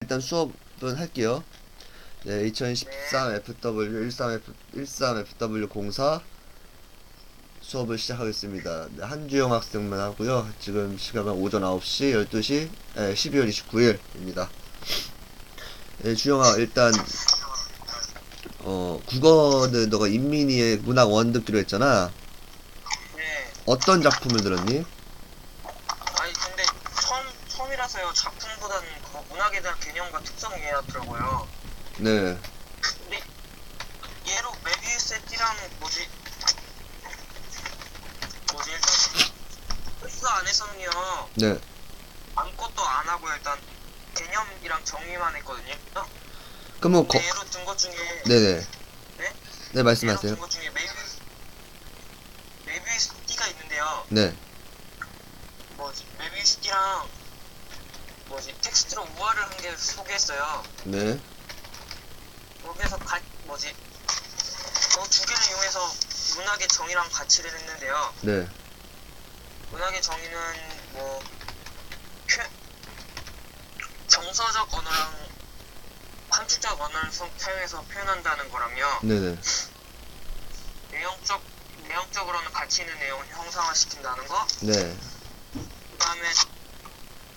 일단 수업은 할게요. 네, 2013 FW 13 FW 04 수업을 시작하겠습니다. 네, 한주영 학생만 하고요. 지금 시각은 오전 9시, 12시, 12월 29일입니다. 네, 주영아, 일단 국어는 너가 인민이의 문학 원 듣기로 했잖아. 네. 어떤 작품을 들었니? 아니 근데 처음이라서요. 작품보다는 그 문학에 대한 개념과 특성 이해하더라고요. 네, 근데 예로 메비우스의 띠랑 일단 코스 안에서는요. 네. 아무것도 안 하고 일단 개념이랑 정의만 했거든요. 그럼 근데 예로 든 것 중에 네네. 네? 네, 예로 말씀하세요. 든 것 중에 메비우스 띠가 있는데요. 네, 메비우스 띠랑 텍스트로 우화를 한 개 소개했어요. 네, 거기에서 저 두 개를 이용해서 문학의 정의랑 가치를 했는데요. 네, 문학의 정의는 정서적 언어랑 함축적 언어를 사용해서 표현한다는 거라며, 네네. 내용적으로는 가치 있는 내용을 형상화시킨다는 거. 네, 그다음에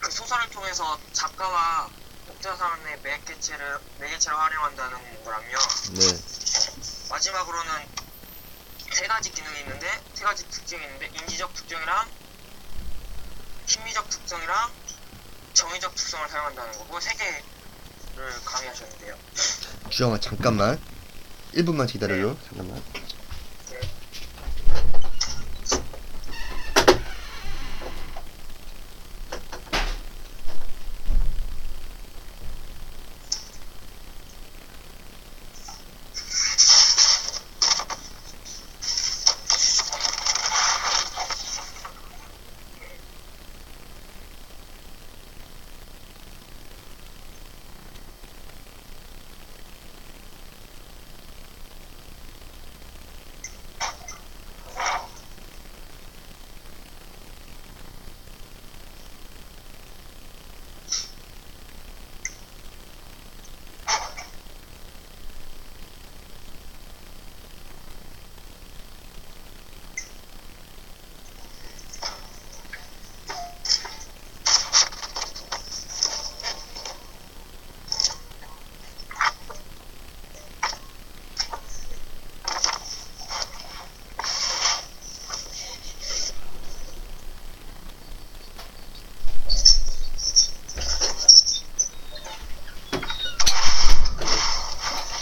그 소설을 통해서 작가와 독자사의 매개체를 활용한다는 거라며, 네. 마지막으로는 세 가지 특징이 있는데 인지적 특징이랑 심미적 특성이랑 정의적 특성을 사용한다는 거고, 세 개를 강의하셨는데요. 주영아, 잠깐만. 1분만 기다려줘. 잠깐만. 네.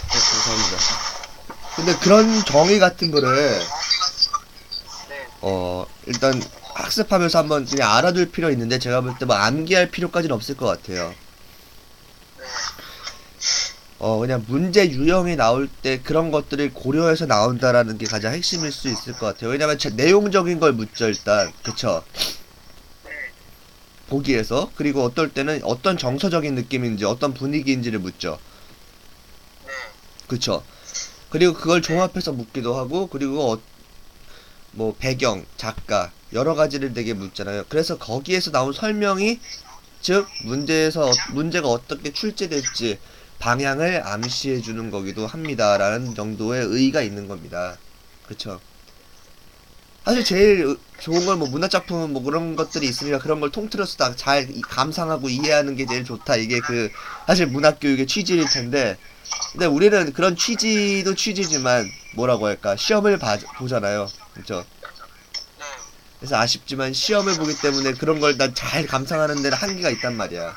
감사합니다. 근데 그런 정의 같은 거를 네. 일단 학습하면서 한번 그냥 알아둘 필요 있는데 제가 볼 때 뭐 암기할 필요까지는 없을 것 같아요. 네. 그냥 문제 유형이 나올 때 그런 것들을 고려해서 나온다라는 게 가장 핵심일 수 있을 것 같아요. 왜냐면 내용적인 걸 묻죠, 일단. 그쵸? 네. 보기에서. 그리고 어떨 때는 어떤 정서적인 느낌인지, 어떤 분위기인지를 묻죠. 네. 그쵸? 그리고 그걸 종합해서 묻기도 하고, 그리고 뭐 배경, 작가 여러 가지를 되게 묻잖아요. 그래서 거기에서 나온 설명이 즉 문제가 어떻게 출제될지 방향을 암시해 주는 거기도 합니다라는 정도의 의의가 있는 겁니다. 그렇죠? 사실 제일 좋은 건 뭐 문화작품 뭐 그런 것들이 있으니까 그런 걸 통틀어서 다 잘 감상하고 이해하는 게 제일 좋다. 이게 그 사실 문학교육의 취지일 텐데 근데 우리는 그런 취지도 취지지만 뭐라고 할까 시험을 보잖아요. 그렇죠? 네. 그래서 아쉽지만 시험을 보기 때문에 그런 걸 난 잘 감상하는 데는 한계가 있단 말이야.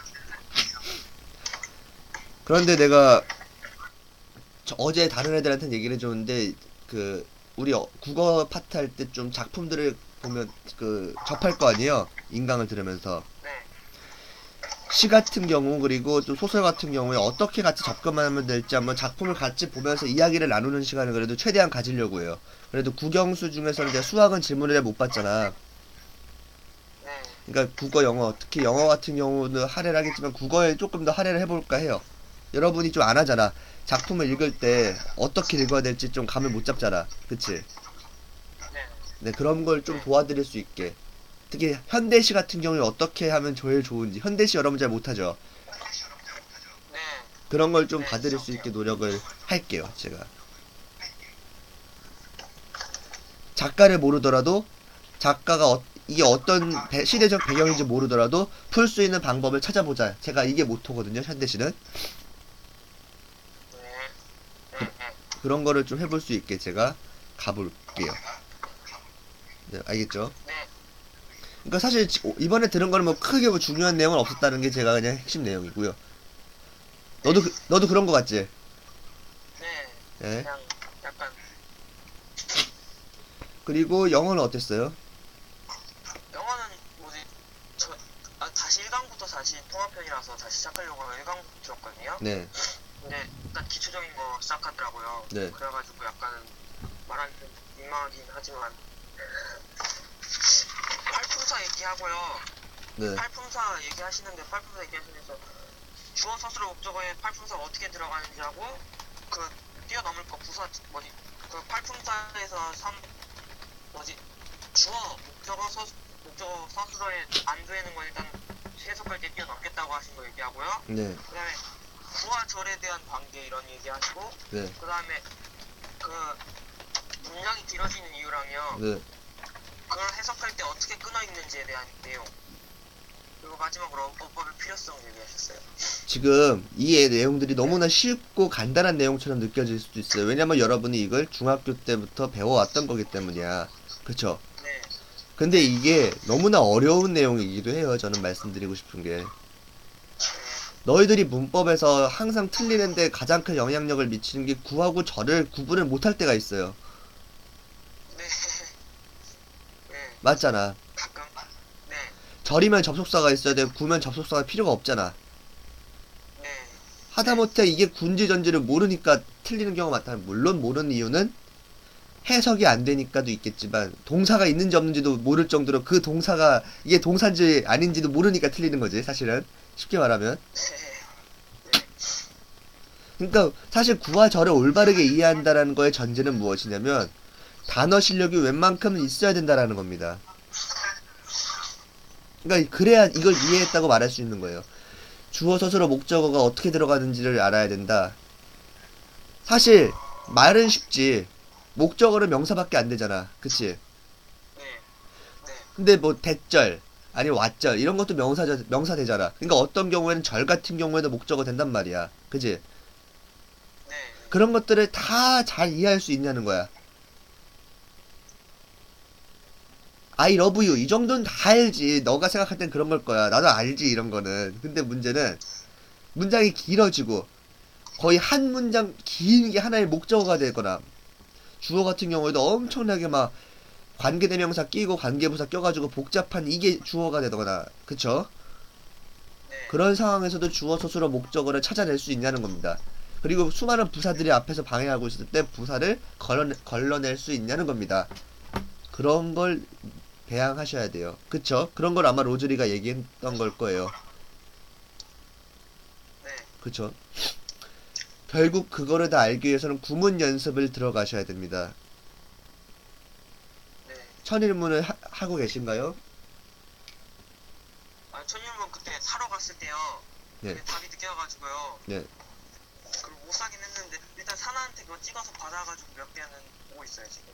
그런데 내가 어제 다른 애들한테 얘기를 해줬는데 그 우리 국어 파트 할 때 좀 작품들을 보면 그 접할 거 아니에요. 인강을 들으면서 네. 시 같은 경우 그리고 좀 소설 같은 경우에 어떻게 같이 접근하면 될지 한번 작품을 같이 보면서 이야기를 나누는 시간을 그래도 최대한 가지려고 해요. 그래도 국영수 중에서는 이제 수학은 질문을 못 받잖아. 네. 그러니까 국어, 영어, 특히 영어 같은 경우는 할애를 하겠지만 국어에 조금 더 할애를 해볼까 해요. 여러분이 좀 안 하잖아. 작품을 읽을 때 어떻게 읽어야 될지 좀 감을 못 잡잖아. 그치? 네. 네, 그런 걸 좀 네. 도와드릴 수 있게. 특히 현대시 같은 경우에 어떻게 하면 제일 좋은지. 현대시 여러분 잘 못하죠? 그런 걸 좀 네, 봐드릴 수 있게 노력을 할게요, 제가. 작가를 모르더라도 작가가 이게 어떤 시대적 배경인지 모르더라도 풀 수 있는 방법을 찾아보자. 제가 이게 모토거든요, 현대시는. 네. 네. 그, 네. 그런 거를 좀 해볼 수 있게 제가 가볼게요. 네, 알겠죠? 네. 그러니까 사실 이번에 들은 거는 뭐 크게 뭐 중요한 내용은 없었다는 게 제가 그냥 핵심 내용이고요. 너도 그런 거 같지? 네. 네. 그냥 약간 그리고 영어는 어땠어요? 영어는 뭐지? 다시 1강부터 다시 통합편이라서 다시 시작하려고 1강부터 들었거든요. 네. 근데 일단 기초적인 거 시작하더라고요. 네. 그래가지고 약간 말하기 좀 민망하긴 하지만 팔품사 얘기하고요. 네. 팔품사 얘기하시는데 팔품사 얘기하시면서 주어 서술어 목적어에 팔품사가 어떻게 들어가는지 하고 그 뛰어넘을 거 부사 뭐지 그 팔품사에서 주어 목적어 서술어에 안 되는 건 일단 해석할 때 뛰어넘겠다고 하신 거 얘기하고요. 네. 그다음에 구와 절에 대한 관계 이런 얘기하시고 네. 그다음에 그 문장이 길어지는 이유랑요. 네. 그걸 해석할 때 어떻게 끊어 있는지에 대한 내용. 그리고 마지막으로 어법의 필요성 얘기하셨어요. 지금 이 내용들이 너무나 쉽고 간단한 내용처럼 느껴질 수도 있어요. 왜냐면 여러분이 이걸 중학교 때부터 배워왔던 거기 때문이야. 그쵸? 네. 근데 이게 너무나 어려운 내용이기도 해요. 저는 말씀드리고 싶은 게. 너희들이 문법에서 항상 틀리는데 가장 큰 영향력을 미치는 게 구하고 절을 구분을 못할 때가 있어요. 네. 네. 맞잖아. 가끔. 네. 절이면 접속사가 있어야 되고 구면 접속사가 필요가 없잖아. 네. 하다못해 이게 군지 전지를 모르니까 틀리는 경우가 많다. 물론 모르는 이유는 해석이 안 되니까도 있겠지만 동사가 있는지 없는지도 모를 정도로 그 동사가 이게 동사인지 아닌지도 모르니까 틀리는 거지, 사실은. 쉽게 말하면. 네. 그러니까 사실 구와 절을 올바르게 이해한다라는 거의 전제는 무엇이냐면 단어 실력이 웬만큼은 있어야 된다라는 겁니다. 그러니까 그래야 이걸 이해했다고 말할 수 있는 거예요. 주어 서술어 목적어가 어떻게 들어가는지를 알아야 된다. 사실 말은 쉽지. 목적어는 명사밖에 안 되잖아. 그치? 네. 네. 근데 뭐 대절 아니 왓절 이런 것도 명사 되잖아. 그러니까 어떤 경우에는 절 같은 경우에도 목적어 된단 말이야. 그치? 네. 그런 것들을 다 잘 이해할 수 있냐는 거야. I love you 이 정도는 다 알지. 너가 생각할 땐 그런 걸 거야. 나도 알지 이런 거는. 근데 문제는 문장이 길어지고 거의 한 문장 긴 게 하나의 목적어가 되거나 주어 같은 경우에도 엄청나게 막 관계대명사 끼고 관계부사 껴가지고 복잡한 이게 주어가 되거나 그쵸? 네. 그런 상황에서도 주어 서술어 목적어를 찾아낼 수 있냐는 겁니다. 그리고 수많은 부사들이 앞에서 방해하고 있을 때 부사를 걸러낼 수 있냐는 겁니다. 그런 걸 배양하셔야 돼요. 그쵸? 그런 걸 아마 로즈리가 얘기했던 걸 거예요. 네. 그쵸? 결국 그거를 다 알기 위해서는 구문 연습을 들어가셔야 됩니다. 네. 천일문을 하고 계신가요? 아, 천일문 그때 사러 갔을 때요. 네. 근데 답이 늦게 와가지고요. 네. 그걸 못 사긴 했는데 일단 사나한테 그거 찍어서 받아가지고 몇 개는 보고 있어요 지금.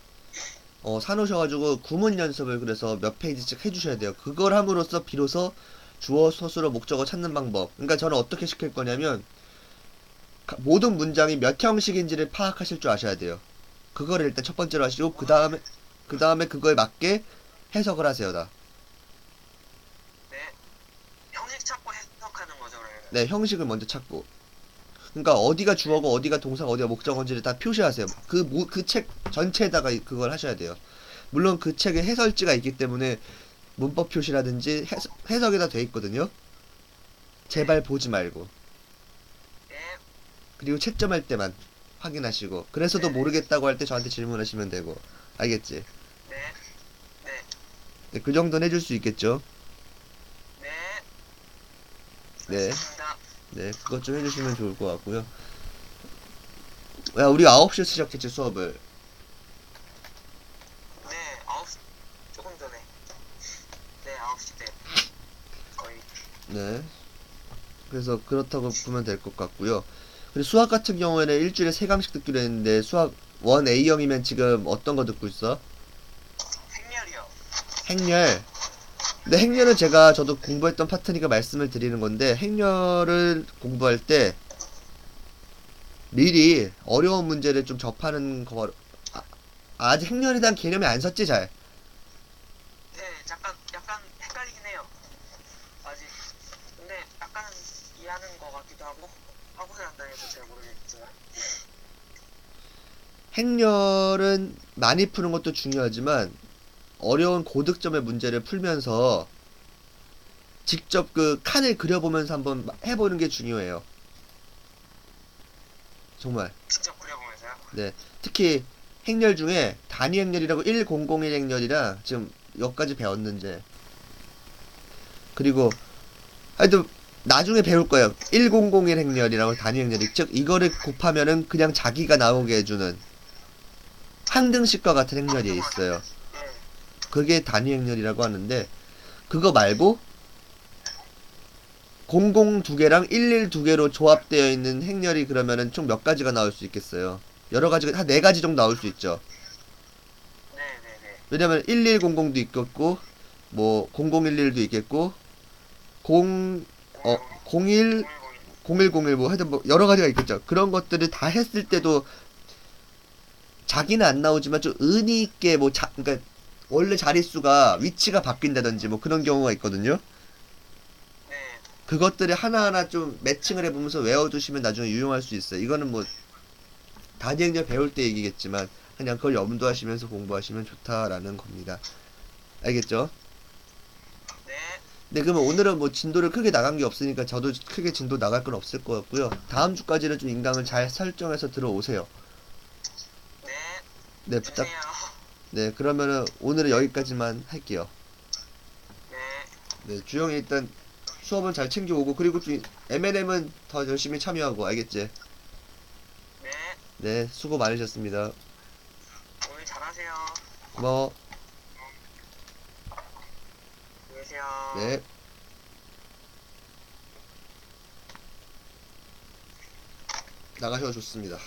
사놓으셔가지고 구문 연습을 그래서 몇 페이지씩 해주셔야 돼요. 그걸 함으로써 비로소 주어, 서술어, 목적어 찾는 방법. 그러니까 저는 어떻게 시킬 거냐면 모든 문장이 몇 형식인지를 파악하실 줄 아셔야 돼요. 그거를 일단 첫 번째로 하시고 그 다음에 그거에 맞게 해석을 하세요. 다. 네. 형식 찾고 해석하는 거죠 그러면. 네, 형식을 먼저 찾고. 그러니까 어디가 주어고 어디가 동사가 어디가 목적어인지를 다 표시하세요. 그 책 전체에다가 그걸 하셔야 돼요. 물론 그 책에 해설지가 있기 때문에 문법 표시라든지 해석이 다 돼 있거든요. 제발 보지 말고. 네. 그리고 채점할 때만 확인하시고. 그래서도 모르겠다고 할 때 저한테 질문하시면 되고. 알겠지? 네. 네. 네, 그 정도는 해줄 수 있겠죠? 네. 네. 알겠습니다. 네, 그것 좀 해주시면 좋을 것 같고요. 야, 우리 9시에 시작했지, 수업을. 네. 9시 조금 전에. 네. 9시 때. 거의. 네. 그래서 그렇다고 보면 될 것 같고요. 그리고 수학 같은 경우에는 일주일에 3강씩 듣기로 했는데 수학 1A형이면 지금 어떤 거 듣고 있어? 행렬이요. 행렬. 근데 행렬은 저도 공부했던 파트니까 말씀을 드리는 건데 행렬을 공부할 때 미리 어려운 문제를 좀 접하는 거. 아직 행렬에 대한 개념이 안 섰지 잘. 네, 약간 헷갈리긴 해요. 아직. 근데 약간은 이해하는 것 같기도 하고 학원을 안 다녀서 잘 모르겠지만. 행렬은 많이 푸는 것도 중요하지만 어려운 고득점의 문제를 풀면서 직접 그 칸을 그려보면서 한번 해보는 게 중요해요. 정말. 직접 그려보면서요. 네. 특히 행렬 중에 단위 행렬이라고 1001 행렬이랑 지금 여기까지 배웠는데 그리고 하여튼 나중에 배울 거예요. 1001 행렬이라고 단위 행렬이 즉 이거를 곱하면은 그냥 자기가 나오게 해주는 항등식과 같은 행렬이 있어요. 네. 그게 단위 행렬이라고 하는데 그거 말고 00 두 개랑 11 두 개로 조합되어 있는 행렬이 그러면은 총 몇 가지가 나올 수 있겠어요? 여러 가지가 한 4가지 정도 나올 수 있죠. 네네네. 왜냐면 1100도 있겠고 뭐 0011도 있겠고 0 01 0101 뭐 하여튼 뭐 여러 가지가 있겠죠. 그런 것들을 다 했을 때도 자기는 안 나오지만 좀 의미 있게 뭐 그러니까 원래 자릿수가 위치가 바뀐다든지 뭐 그런 경우가 있거든요. 네. 그것들을 하나하나 좀 매칭을 해보면서 외워두시면 나중에 유용할 수 있어요. 이거는 뭐 단위행렬 배울 때 얘기겠지만 그냥 그걸 염두하시면서 공부하시면 좋다라는 겁니다. 알겠죠? 네. 네, 그러면 오늘은 뭐 진도를 크게 나간 게 없으니까 저도 크게 진도 나갈 건 없을 것 같고요. 다음 주까지는 좀 인강을 잘 설정해서 들어오세요. 네. 네, 부탁. 주세요. 네, 그러면은 오늘은 여기까지만 할게요. 네. 네, 주영이 일단 수업은 잘 챙겨오고 그리고 좀 M&M은 더 열심히 참여하고 알겠지? 네. 네, 수고 많으셨습니다. 오늘 잘하세요. 고마워. 안녕히 계세요. 네. 나가셔도 좋습니다.